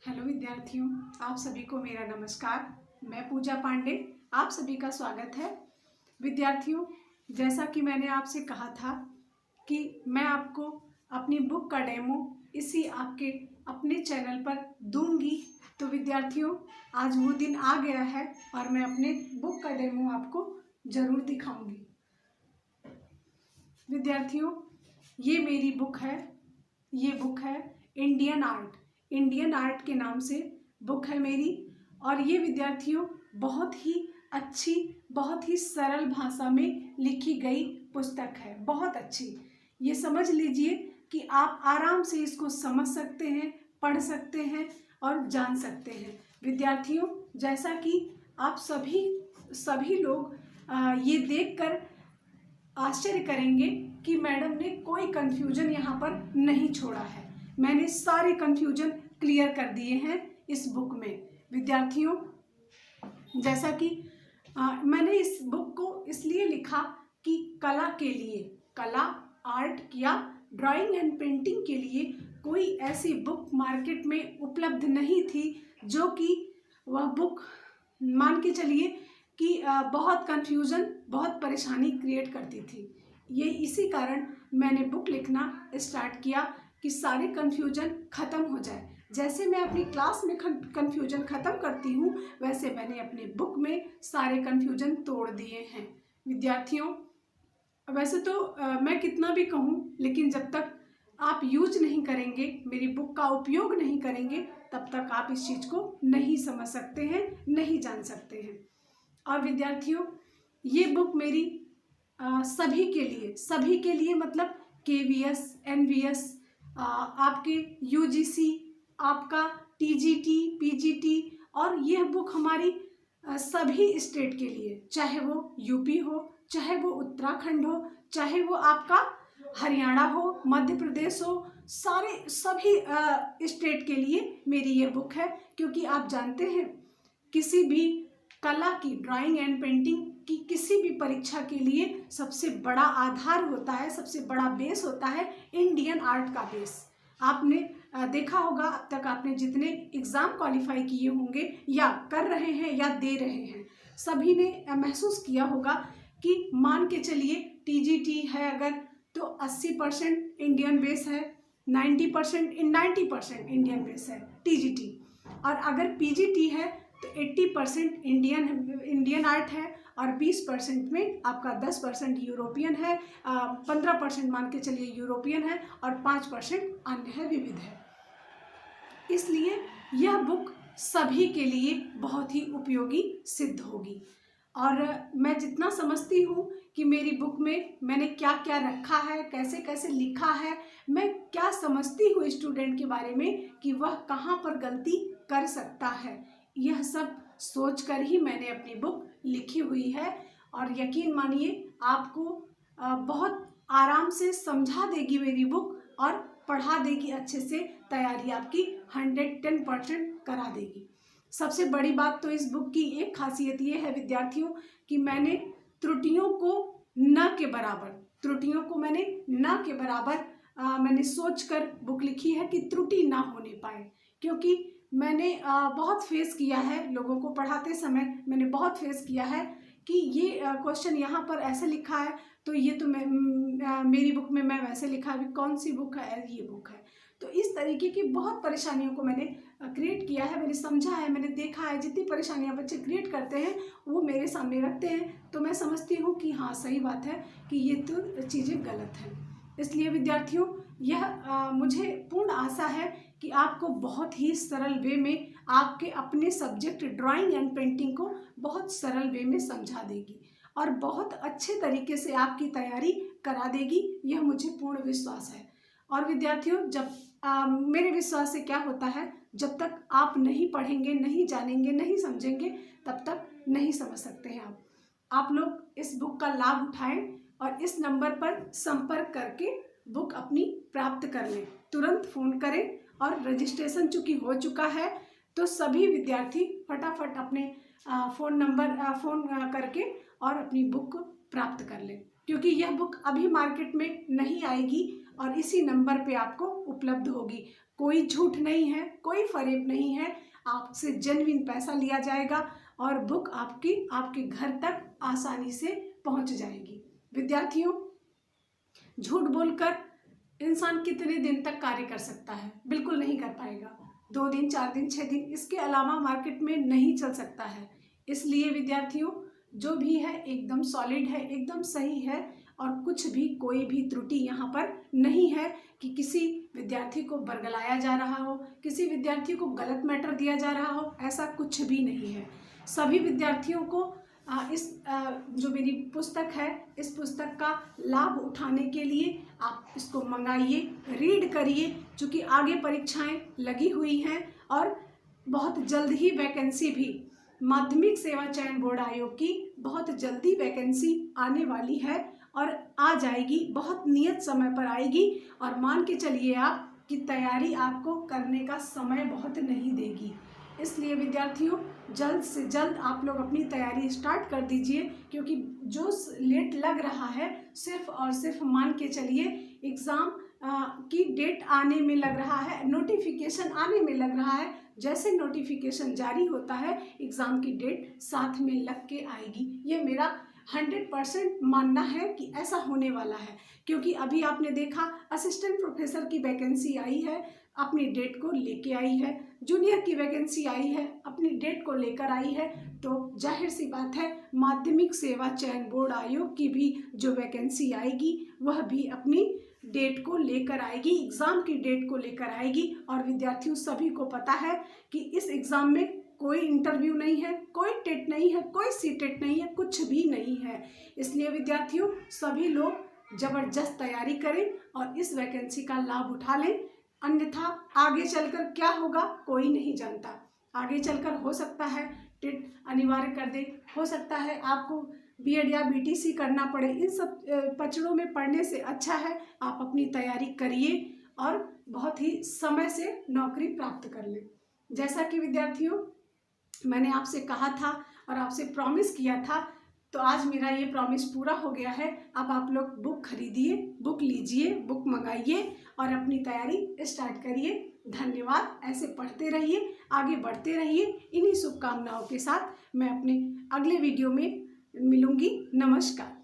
Hello विद्यार्थियों, आप सभी को मेरा नमस्कार। मैं पूजा पांडे, आप सभी का स्वागत है। विद्यार्थियों, जैसा कि मैंने आपसे कहा था कि मैं आपको अपनी बुक का डेमो इसी आपके अपने चैनल पर दूंगी, तो विद्यार्थियों आज वो दिन आ गया है और मैं अपने बुक का डेमो आपको ज़रूर दिखाऊंगी। विद्यार्थियों, ये मेरी बुक है। ये बुक है इंडियन आर्ट के नाम से बुक है मेरी। और ये विद्यार्थियों बहुत ही अच्छी, बहुत ही सरल भाषा में लिखी गई पुस्तक है, बहुत अच्छी। ये समझ लीजिए कि आप आराम से इसको समझ सकते हैं, पढ़ सकते हैं और जान सकते हैं। विद्यार्थियों, जैसा कि आप सभी लोग ये देखकर आश्चर्य करेंगे कि मैडम ने कोई कन्फ्यूजन यहाँ पर नहीं छोड़ा है। मैंने सारे कन्फ्यूजन क्लियर कर दिए हैं इस बुक में। विद्यार्थियों, जैसा कि मैंने इस बुक को इसलिए लिखा कि कला, आर्ट या ड्राइंग एंड पेंटिंग के लिए कोई ऐसी बुक मार्केट में उपलब्ध नहीं थी जो कि वह बुक मान के चलिए कि बहुत कन्फ्यूज़न, बहुत परेशानी क्रिएट करती थी। ये इसी कारण मैंने बुक लिखना स्टार्ट किया कि सारे कन्फ्यूजन ख़त्म हो जाए। जैसे मैं अपनी क्लास में कन्फ्यूजन ख़त्म करती हूँ, वैसे मैंने अपनी बुक में सारे कन्फ्यूजन तोड़ दिए हैं। विद्यार्थियों, वैसे तो मैं कितना भी कहूँ, लेकिन जब तक आप यूज नहीं करेंगे, मेरी बुक का उपयोग नहीं करेंगे, तब तक आप इस चीज़ को नहीं समझ सकते हैं, नहीं जान सकते हैं। और विद्यार्थियों, ये बुक मेरी सभी के लिए मतलब KVS, NVS, आपके UGC, आपका TGT, PGT, और यह बुक हमारी सभी स्टेट के लिए, चाहे वो यूपी हो, चाहे वो उत्तराखंड हो, चाहे वो आपका हरियाणा हो, मध्य प्रदेश हो, सभी स्टेट के लिए मेरी ये बुक है। क्योंकि आप जानते हैं किसी भी कला की, ड्राइंग एंड पेंटिंग की किसी भी परीक्षा के लिए सबसे बड़ा आधार होता है, सबसे बड़ा बेस होता है इंडियन आर्ट का बेस। आपने देखा होगा, अब तक आपने जितने एग्ज़ाम क्वालिफाई किए होंगे या कर रहे हैं या दे रहे हैं, सभी ने महसूस किया होगा कि मान के चलिए TGT है अगर, तो 80% इंडियन बेस है, 90% इंडियन बेस है TGT। और अगर PGT है तो 80% इंडियन आर्ट है, और 20% में आपका 10% यूरोपियन है, 15% मान के चलिए यूरोपियन है, और 5% अन्य है, विविध है। इसलिए यह बुक सभी के लिए बहुत ही उपयोगी सिद्ध होगी। और मैं जितना समझती हूँ कि मेरी बुक में मैंने क्या क्या रखा है, कैसे कैसे लिखा है, मैं क्या समझती हूँ स्टूडेंट के बारे में कि वह कहाँ पर गलती कर सकता है, यह सब सोचकर ही मैंने अपनी बुक लिखी हुई है। और यकीन मानिए, आपको बहुत आराम से समझा देगी मेरी बुक, और पढ़ा देगी अच्छे से, तैयारी आपकी 110% करा देगी। सबसे बड़ी बात तो इस बुक की एक खासियत ये है विद्यार्थियों कि मैंने त्रुटियों को न के बराबर मैंने सोचकर बुक लिखी है कि त्रुटि ना होने पाए। क्योंकि मैंने बहुत फेस किया है, लोगों को पढ़ाते समय मैंने बहुत फेस किया है कि ये क्वेश्चन यहाँ पर ऐसे लिखा है, तो ये तो मेरी बुक में मैं वैसे लिखा है, कौन सी बुक है, ये बुक है। तो इस तरीके की बहुत परेशानियों को मैंने क्रिएट किया है, मैंने समझा है, मैंने देखा है। जितनी परेशानियां बच्चे क्रिएट करते हैं वो मेरे सामने रखते हैं, तो मैं समझती हूँ कि हाँ, सही बात है कि ये तो चीज़ें गलत हैं। इसलिए विद्यार्थियों, यह मुझे पूर्ण आशा है कि आपको बहुत ही सरल वे में आपके अपने सब्जेक्ट ड्राइंग एंड पेंटिंग को बहुत सरल वे में समझा देगी, और बहुत अच्छे तरीके से आपकी तैयारी करा देगी, यह मुझे पूर्ण विश्वास है। और विद्यार्थियों, जब मेरे विश्वास से क्या होता है, जब तक आप नहीं पढ़ेंगे, नहीं जानेंगे, नहीं समझेंगे, तब तक नहीं समझ सकते हैं आप लोग इस बुक का लाभ उठाएं और इस नंबर पर संपर्क करके बुक अपनी प्राप्त कर लें। तुरंत फ़ोन करें, और रजिस्ट्रेशन चूँकि हो चुका है, तो सभी विद्यार्थी फटाफट अपने फ़ोन करके और अपनी बुक प्राप्त कर लें। क्योंकि यह बुक अभी मार्केट में नहीं आएगी, और इसी नंबर पे आपको उपलब्ध होगी। कोई झूठ नहीं है, कोई फरेब नहीं है, आपसे जेन्युइन पैसा लिया जाएगा और बुक आपके घर तक आसानी से पहुंच जाएगी। विद्यार्थियों, झूठ बोलकर इंसान कितने दिन तक कार्य कर सकता है? बिल्कुल नहीं कर पाएगा। 2 दिन, 4 दिन, 6 दिन, इसके अलावा मार्केट में नहीं चल सकता है। इसलिए विद्यार्थियों, जो भी है एकदम सॉलिड है, एकदम सही है और कुछ भी कोई भी त्रुटि यहाँ पर नहीं है कि किसी विद्यार्थी को बरगलाया जा रहा हो, किसी विद्यार्थी को गलत मैटर दिया जा रहा हो, ऐसा कुछ भी नहीं है। सभी विद्यार्थियों को जो मेरी पुस्तक है, इस पुस्तक का लाभ उठाने के लिए आप इसको मंगाइए, रीड करिए, क्योंकि आगे परीक्षाएं लगी हुई हैं और बहुत जल्द ही वैकेंसी भी माध्यमिक सेवा चयन बोर्ड आयोग की बहुत जल्दी वैकेंसी आने वाली है और आ जाएगी, बहुत नियत समय पर आएगी। और मान के चलिए आप कि तैयारी आपको करने का समय बहुत नहीं देगी। इसलिए विद्यार्थियों, जल्द से जल्द आप लोग अपनी तैयारी स्टार्ट कर दीजिए, क्योंकि जो लेट लग रहा है सिर्फ और सिर्फ मान के चलिए एग्ज़ाम की डेट आने में लग रहा है, नोटिफिकेशन आने में लग रहा है। जैसे नोटिफिकेशन जारी होता है, एग्ज़ाम की डेट साथ में लग के आएगी। ये मेरा 100% मानना है कि ऐसा होने वाला है, क्योंकि अभी आपने देखा असिस्टेंट प्रोफेसर की वैकेंसी आई है, अपनी डेट को लेके आई है, जूनियर की वैकेंसी आई है, अपनी डेट को लेकर आई है। तो जाहिर सी बात है माध्यमिक सेवा चयन बोर्ड आयोग की भी जो वैकेंसी आएगी वह भी अपनी डेट को लेकर आएगी, एग्ज़ाम की डेट को लेकर आएगी। और विद्यार्थियों सभी को पता है कि इस एग्ज़ाम में कोई इंटरव्यू नहीं है, कोई टेट नहीं है, कोई सीटेट नहीं है, कुछ भी नहीं है। इसलिए विद्यार्थियों, सभी लोग ज़बरदस्त तैयारी करें और इस वैकेंसी का लाभ उठा लें, अन्यथा आगे चलकर क्या होगा कोई नहीं जानता। आगे चलकर हो सकता है टेट अनिवार्य कर दे, हो सकता है आपको बीएड या बीटीसी करना पड़े। इन सब पचड़ों में पढ़ने से अच्छा है आप अपनी तैयारी करिए और बहुत ही समय से नौकरी प्राप्त कर लें। जैसा कि विद्यार्थियों मैंने आपसे कहा था और आपसे प्रॉमिस किया था, तो आज मेरा ये प्रॉमिस पूरा हो गया है। अब आप लोग बुक खरीदिए, बुक लीजिए, बुक मंगाइए और अपनी तैयारी स्टार्ट करिए। धन्यवाद। ऐसे पढ़ते रहिए, आगे बढ़ते रहिए। इन्हीं शुभकामनाओं के साथ मैं अपने अगले वीडियो में मिलूंगी। नमस्कार।